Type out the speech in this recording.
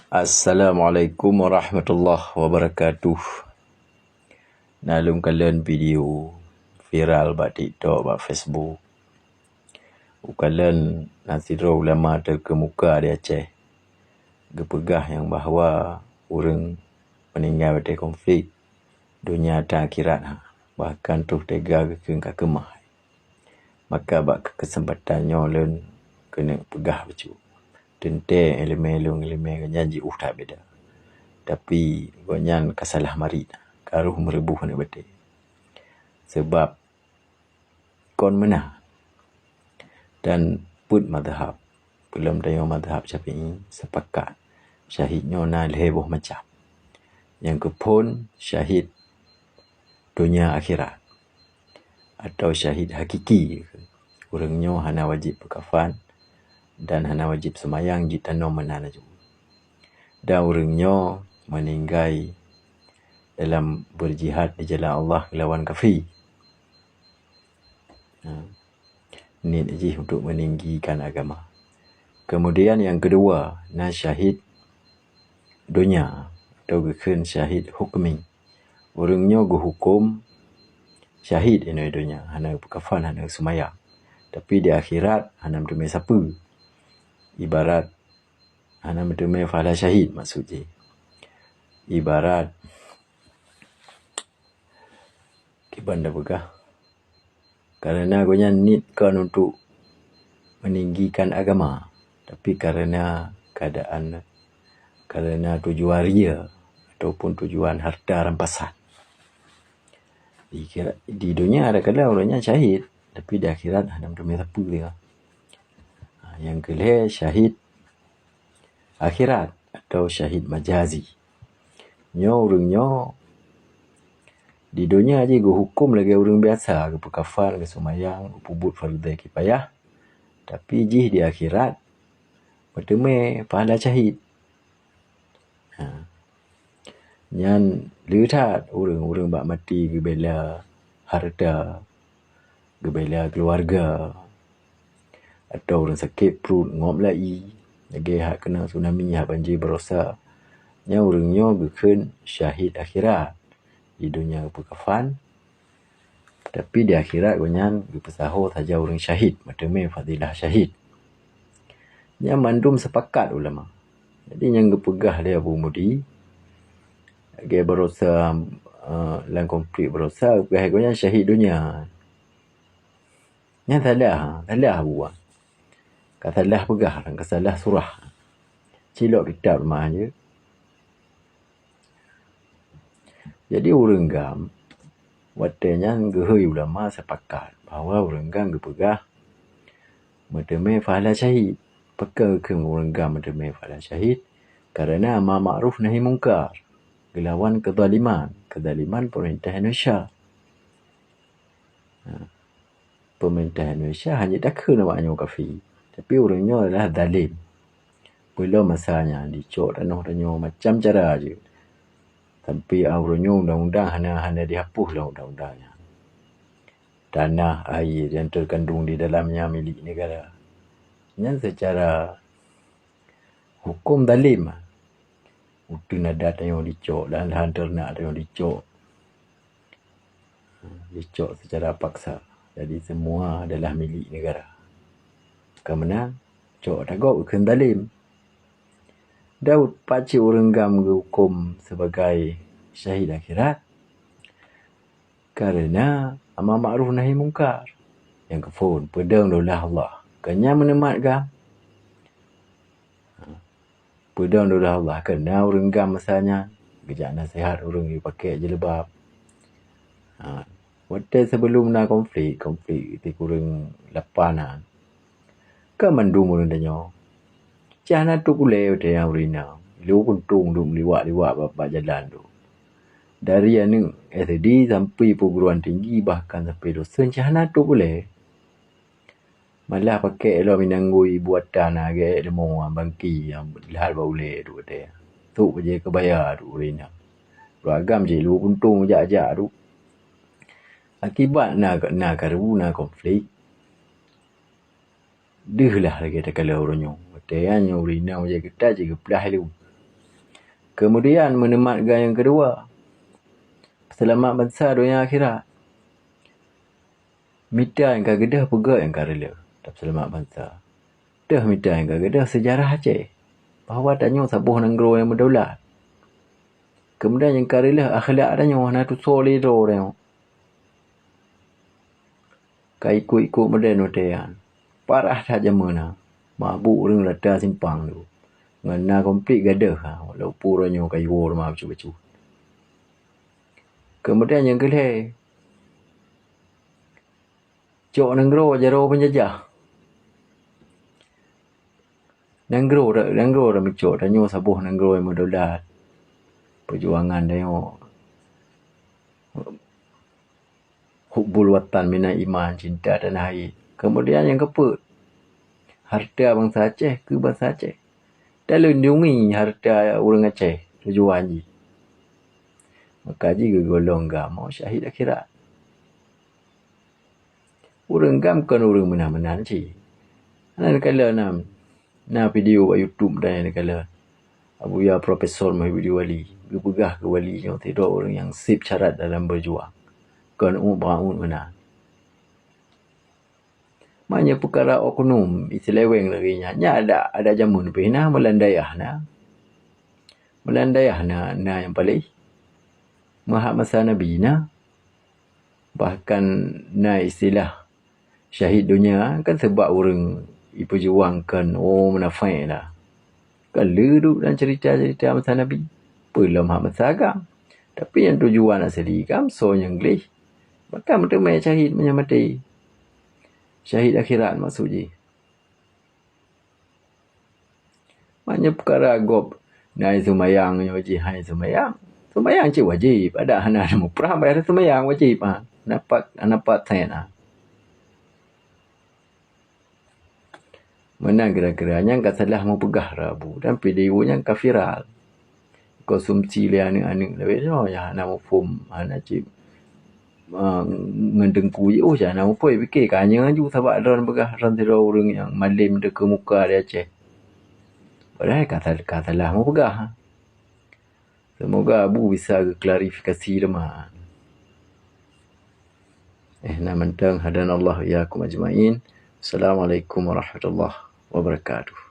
Assalamualaikum warahmatullahi wabarakatuh. Nalung kalian video viral ba TikTok ba Facebook. Kalian nasiro ulama terkemuka di Aceh. Gepegah yang bahawa orang meninggal pada konflik dunia dan akhirat. Bahkan tu tega ke kemah. Maka bak kesempatannya len kena pegah becu. Tentang elemen janji tak beda. Tapi gonyan kasalah mari karuh merebuh ni betul. Sebab kon menah dan put madhab belum dayo madhab Syafi'i sepakat syahidnya na leheboh macam. Yang kepun syahid dunia akhirat atau syahid hakiki. Orangnya hana wajib berkafan dan hana wajib semayang jika no menana juga. Dan orangnya meninggal dalam berjihad di jalan Allah lawan kafir. Niat je untuk meninggikan agama. Kemudian yang kedua, na syahid dunia atau gekan syahid hukmi. Orangnya hukum syahid ini dunia, hana berkafan, hana semayang. Tapi di akhirat hana bertemui siapa. Ibarat hana bertemui fahala syahid maksudnya. Ibarat kibanda begah. Karena gonya nitkan untuk meninggikan agama. Tapi karena keadaan, karena tujuan ria ataupun tujuan harta rampasan. Di dunia ada kala orangnya syahid. Tapi di akhirat hana bertemui siapa dia. Yang kelih syahid akhirat atau syahid majazi. Orangnya di dunia aja go hukum lagi orang biasa, go berkafar, go semayang, go pubut fardhu kifayah. Tapi jih di akhirat bertemu pahala syahid. Nyan lihat orang-orang bak mati gebela harta, gebela keluarga. Atau orang sakit perut ngop lai, lagi hak kena tsunami, hak banjir berosa. Nya orangnya gekan syahid akhirat. Di dunia berkafan, tapi di akhirat gonyan berpesaho saja orang syahid, bertemu fadilah syahid. Nya mandum sepakat ulama. Jadi yang gepegah dia Abu Mudi, dia berosa dalam konflik berosa, gonyan syahid dunia. Nya salah buat. Kasalah pegah, kasalah surah. Cilok kitab rumah je. Jadi orang gam, watanya gehui ulama sepakat bahawa orang gam gepegah bertemu fahala syahid. Pekal ke orang gam bertemu fahala syahid kerana amar ma'ruf nahi mungkar. Gelawan kezaliman. Kezaliman pemerintah Indonesia. Pemerintah Indonesia hanya tak kena maknanya kafir. Tapi orangnya adalah zalim. Belum masanya dicok tanah-tanah macam cara je. Sampai orangnya undang-undang hanya dihapus lah undang-undangnya. Tanah, air yang terkandung di dalamnya milik negara. Yang secara hukum zalim. Utun ada yang dicok dan lahan ternak ada yang dicok. Dicok secara paksa. Jadi semua adalah milik negara. Kemenang, cok tagok bukan zalim. Daud paci orang gam hukum sebagai syahid akhirat. Karena amar ma'ruf nahi mungkar. Yang kefun, pedang dolah Allah. Kanya menemat gam. Pedang dolah Allah. Kena orang gam masanya. Kejak nasihat orang yang pakai jilbab. Waktu sebelum na konflik itu kurang lapanan. Kemandu mula danyo. Cahana tu kulai udah yang urina. Lu kuntung dum liwat bapak jalan tu. Dari anu SD sampai perguruan tinggi bahkan sampai dosen cahana tu kulai. Malah pakai lo minanggui buatan agak demo bangki yang hal baule tu kata. Tu je kebayar tu urina. Beragam je lu kuntung jak-jak tu. Akibat na karu na konflik. Dehlah lagi tak kalau orangnya. Katanya urina je kita je kepelah lu. Kemudian menematkan yang kedua, selamat bangsa dunia akhirat. Mita yang kagedah pegak yang karela. Tak selamat bangsa. Dah mita yang kagedah sejarah Aceh. Bahawa tanya sabuh negara yang berdaulat. Kemudian yang karela akhlak tanya nak tu solido tanya. Kai ikut modern hotean. Parah saja mana. Mabuk orang lata simpang tu. Ngena komplit gadah. Walau puranya kayu rumah bacu-bacu. Kemudian yang kelih. Cok negara jaro penjajah. Negara dah mencok. Tanya sabuh negara yang berdaulat. Perjuangan tanya. Hubbul watan minal iman, cinta tanah air. Kemudian yang keempat, harta bangsa Aceh ke bangsa Aceh. Dan lindungi harta orang Aceh tujuan ji. Maka jika golong agama syahid akhirat. Orang gam kan orang menang-menang ci. Ana kala na video kat YouTube dan kala Abu Ya Profesor Muhyiddin Wali. Gepegah ke wali yang tidak orang yang sip syarat dalam berjuang. Kan bangun mana. Maknanya perkara oknum iseleweng lagi nya ada jamun pena melandayah na yang paling mahak masa nabi na bahkan na istilah syahid dunia kan sebab orang diperjuangkan menafai lah kan leduk dan cerita-cerita masa nabi belum mahak masa agam tapi yang tujuan asli kan so yang glih bahkan bertemai syahid menyamati syahid akhirat maksudnya. Maknanya perkara agop nai semayang wajib hai semayang. Semayang cik wajib. Ada hana nama perang bayar semayang wajib. Nampak saya nak. Mana kira-kiranya yang salah mau pegah rabu. Dan video yang viral. Konsumsi le anak-anak lebih so ya nama form anak cik ngedengku je jangan nama pun fikir kanya ju sebab ron begah ron tira orang yang malim dek muka dia Aceh. Padahal kata lah mau pegah. Semoga Abu bisa klarifikasi lemah. Nah mentang hadanallahu iyyakum ajmain. Assalamualaikum warahmatullahi wabarakatuh.